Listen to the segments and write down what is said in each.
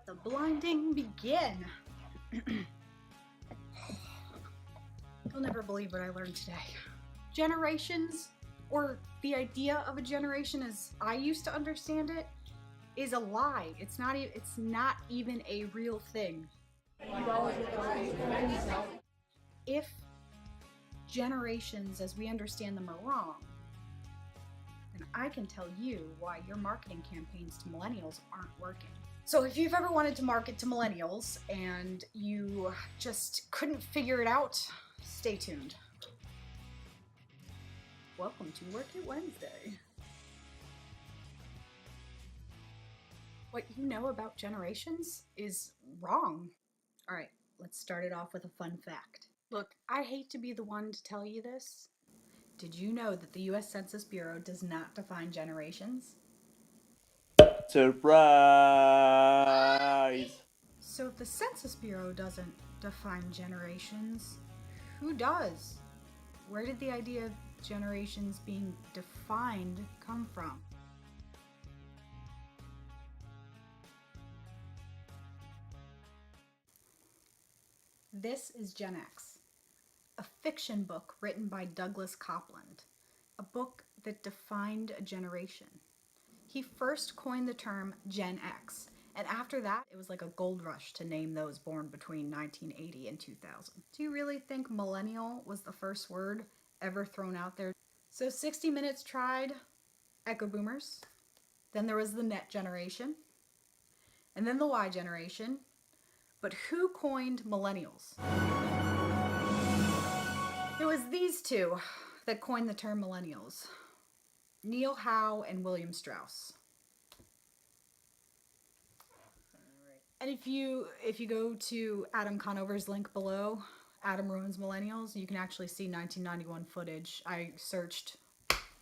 the blinding begin. You'll never believe what I learned today. Generations, or the idea of a generation as I used to understand it, is a lie. It's not even a real thing. If generations as we understand them are wrong, then I can tell you why your marketing campaigns to millennials aren't working. So if you've ever wanted to market to millennials and you just couldn't figure it out, stay tuned. Welcome to Work It Wednesday. What you know about generations is wrong. All right, let's start it off with a fun fact. Look, I hate to be the one to tell you this. Did you know that the U.S. Census Bureau does not define generations? Surprise! So if the Census Bureau doesn't define generations, who does? Where did the idea of generations being defined come from? This is Gen X, a fiction book written by Douglas Copeland, a book that defined a generation. He first coined the term Gen X, and after that, it was like a gold rush to name those born between 1980 and 2000. Do you really think millennial was the first word ever thrown out there? So 60 Minutes tried Echo Boomers, then there was the Net generation, and then the Y generation. But who coined millennials? It was these two that coined the term millennials. Neil Howe and William Strauss. And if you go to Adam Conover's link below, Adam Ruins Millennials, you can actually see 1991 footage. I searched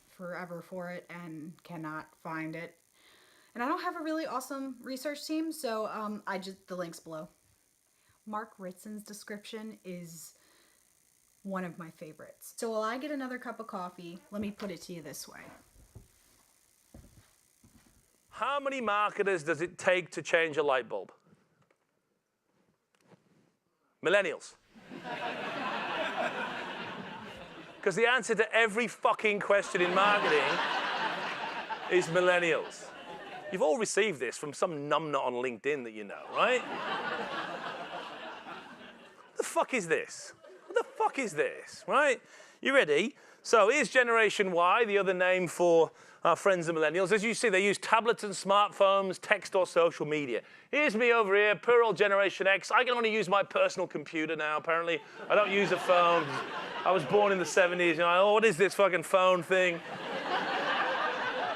forever for it and cannot find it. And I don't have a really awesome research team, so the link's below. Mark Ritzen's description is one of my favorites. So while I get another cup of coffee, let me put it to you this way. How many marketers does it take to change a light bulb? Millennials. Because the answer to every fucking question in marketing is millennials. You've all received this from some numbnut on LinkedIn that you know, right? What the fuck is this? What the fuck is this, right? You ready? So here's Generation Y, the other name for our friends the millennials. As you see, they use tablets and smartphones, text or social media. Here's me over here, poor old Generation X. I can only use my personal computer now, apparently. I don't use a phone. I was born in the 70s, you know, oh, what is this fucking phone thing?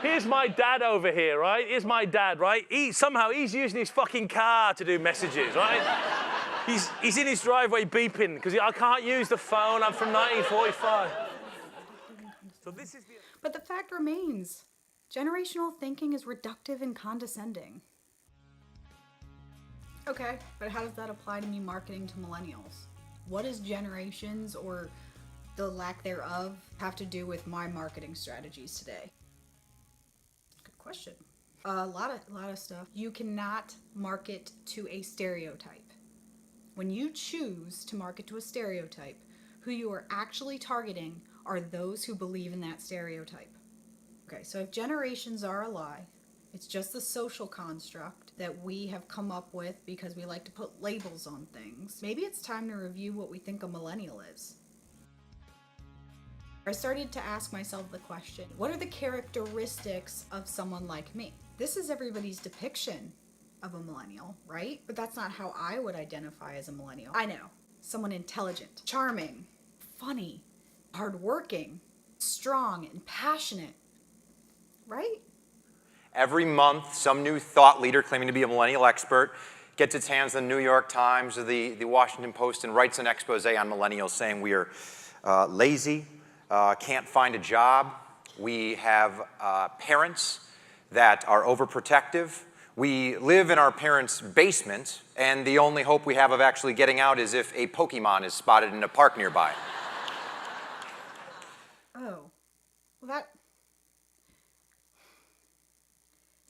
Here's my dad over here, right? Here's my dad, right? Somehow he's using his fucking car to do messages, right? He's in his driveway beeping because I can't use the phone. I'm from 1945. So this is But the fact remains, generational thinking is reductive and condescending. Okay, but how does that apply to me marketing to millennials? What does generations, or the lack thereof, have to do with my marketing strategies today? Good question. A lot of stuff. You cannot market to a stereotype. When you choose to market to a stereotype, who you are actually targeting are those who believe in that stereotype. Okay, so if generations are a lie, it's just the social construct that we have come up with because we like to put labels on things. Maybe it's time to review what we think a millennial is. I started to ask myself the question, what are the characteristics of someone like me? This is everybody's depiction of a millennial, right? But that's not how I would identify as a millennial. I know, someone intelligent, charming, funny, hardworking, strong, and passionate, right? Every month, some new thought leader claiming to be a millennial expert gets its hands on the New York Times or the Washington Post and writes an expose on millennials saying we are lazy, can't find a job, we have parents that are overprotective, we live in our parents' basement, and the only hope we have of actually getting out is if a Pokemon is spotted in a park nearby. Oh, well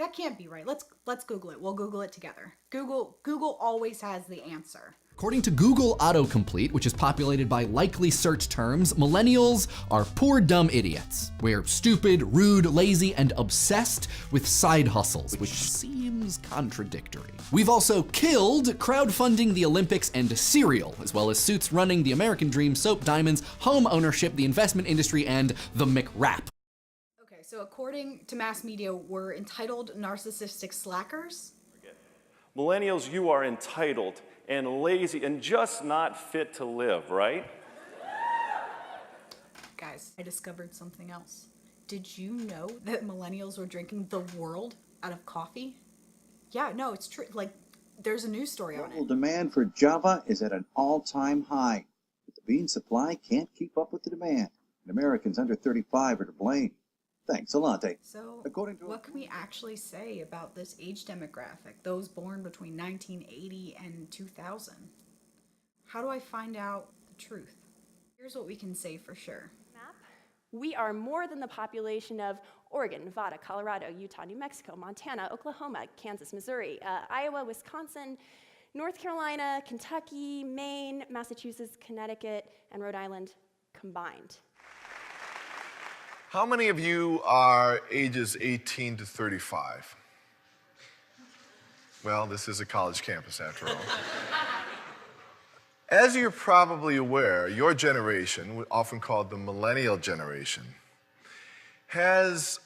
That can't be right. Let's Google it. We'll Google it together. Google always has the answer. According to Google Autocomplete, which is populated by likely search terms, millennials are poor dumb idiots. We're stupid, rude, lazy, and obsessed with side hustles, which seems contradictory. We've also killed crowdfunding the Olympics and cereal, as well as Suits running the American Dream, soap, diamonds, home ownership, the investment industry, and the McRap. Okay, so according to mass media, we're entitled, narcissistic slackers. Millennials, you are entitled and lazy and just not fit to live, right? Guys, I discovered something else. Did you know that millennials were drinking the world out of coffee? Yeah, no, it's true. Like, there's a news story on Global it. demand for Java is at an all-time high, but the bean supply can't keep up with the demand, and Americans under 35 are to blame. Thanks, Alante. So, According to what can we actually say about this age demographic, those born between 1980 and 2000? How do I find out the truth? Here's what we can say for sure. We are more than the population of Oregon, Nevada, Colorado, Utah, New Mexico, Montana, Oklahoma, Kansas, Missouri, Iowa, Wisconsin, North Carolina, Kentucky, Maine, Massachusetts, Connecticut, and Rhode Island combined. How many of you are ages 18 to 35? Well, this is a college campus after all. As you're probably aware, your generation, often called the millennial generation, has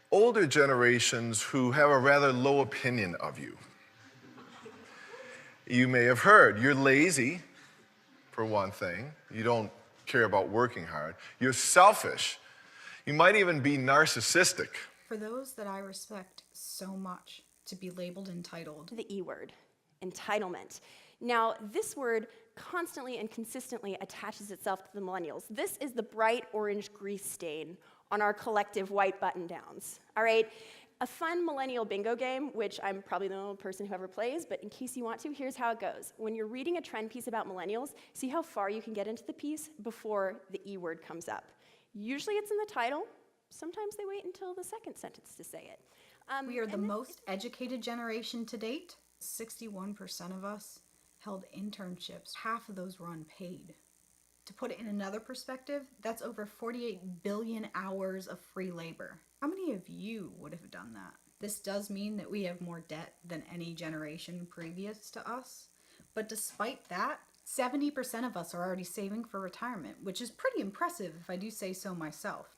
older generations who have a rather low opinion of you. You may have heard you're lazy, for one thing. You don't care about working hard. You're selfish. You might even be narcissistic. For those that I respect so much, to be labeled entitled. The E word, entitlement. Now, this word constantly and consistently attaches itself to the millennials. This is the bright orange grease stain on our collective white button-downs, all right? A fun millennial bingo game, which I'm probably the only person who ever plays, but in case you want to, here's how it goes. When you're reading a trend piece about millennials, see how far you can get into the piece before the E word comes up. Usually it's in the title. Sometimes they wait until the second sentence to say it. We are the most educated generation to date. 61% of us held internships. Half of those were unpaid. To put it in another perspective, that's over 48 billion hours of free labor. How many of you would have done that? This does mean that we have more debt than any generation previous to us. But despite that, 70% of us are already saving for retirement, which is pretty impressive if I do say so myself.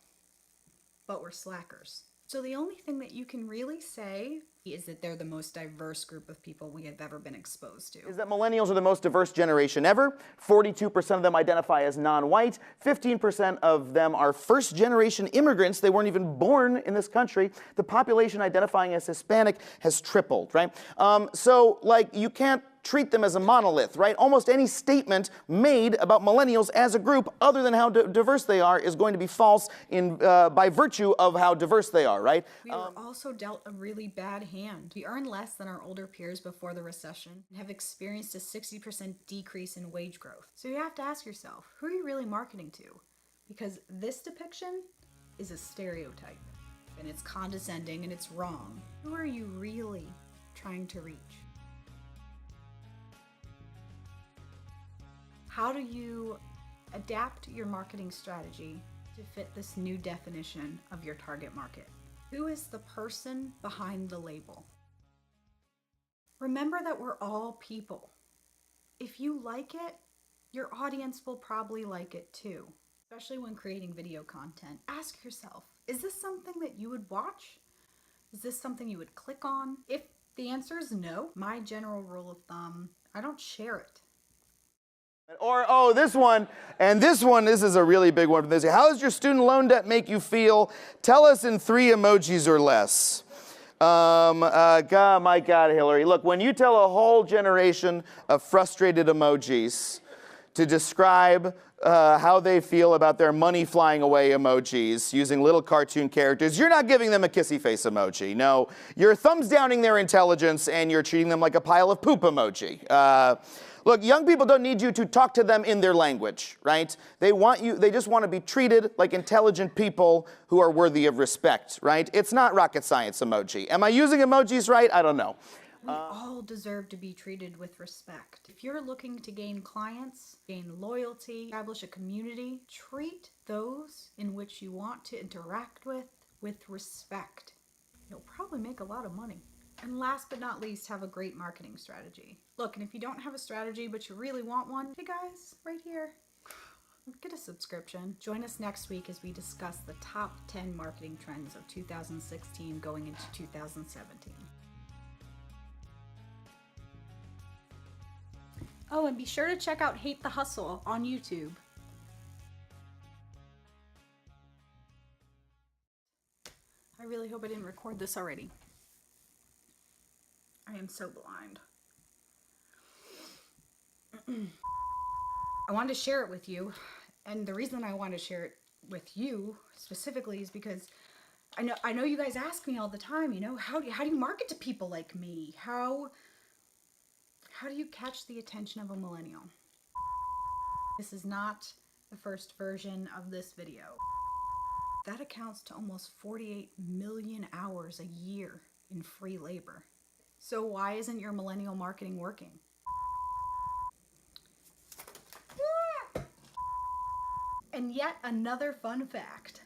But we're slackers. So the only thing that you can really say is that they're the most diverse group of people we have ever been exposed to. Is that millennials are the most diverse generation ever. 42% of them identify as non-white. 15% of them are first-generation immigrants. They weren't even born in this country. The population identifying as Hispanic has tripled, right? So, like, you can't treat them as a monolith, right? Almost any statement made about millennials as a group, other than how diverse they are, is going to be false by virtue of how diverse they are, right? We were also dealt a really bad hand. We earn less than our older peers before the recession and have experienced a 60% decrease in wage growth. So you have to ask yourself, who are you really marketing to? Because this depiction is a stereotype, and it's condescending and it's wrong. Who are you really trying to reach? How do you adapt your marketing strategy to fit this new definition of your target market? Who is the person behind the label? Remember that we're all people. If you like it, your audience will probably like it too, especially when creating video content. Ask yourself, is this something that you would watch? Is this something you would click on? If the answer is no, my general rule of thumb, I don't share it. Or, oh, this one, this is a really big one. They say, how does your student loan debt make you feel? Tell us in 3 emojis or less. My God, Hillary. Look, when you tell a whole generation of frustrated emojis to describe how they feel about their money flying away emojis using little cartoon characters, you're not giving them a kissy face emoji. No, you're thumbs downing their intelligence and you're treating them like a pile of poop emoji. Look, young people don't need you to talk to them in their language, right? They just want to be treated like intelligent people who are worthy of respect, right? It's not rocket science emoji. Am I using emojis right? I don't know. We all deserve to be treated with respect. If you're looking to gain clients, gain loyalty, establish a community, treat those in which you want to interact with respect. You'll probably make a lot of money. And last but not least, have a great marketing strategy. Look, and if you don't have a strategy but you really want one, hey guys, right here, get a subscription. Join us next week as we discuss the top 10 marketing trends of 2016 going into 2017. Oh, and be sure to check out Hate the Hustle on YouTube. I really hope I didn't record this already. I am so blind. I wanted to share it with you, and the reason I want to share it with you specifically is because I know you guys ask me all the time, you know, how do you market to people like me? How do you catch the attention of a millennial? This is not the first version of this video. That accounts to almost 48 million hours a year in free labor. So why isn't your millennial marketing working? And yet another fun fact.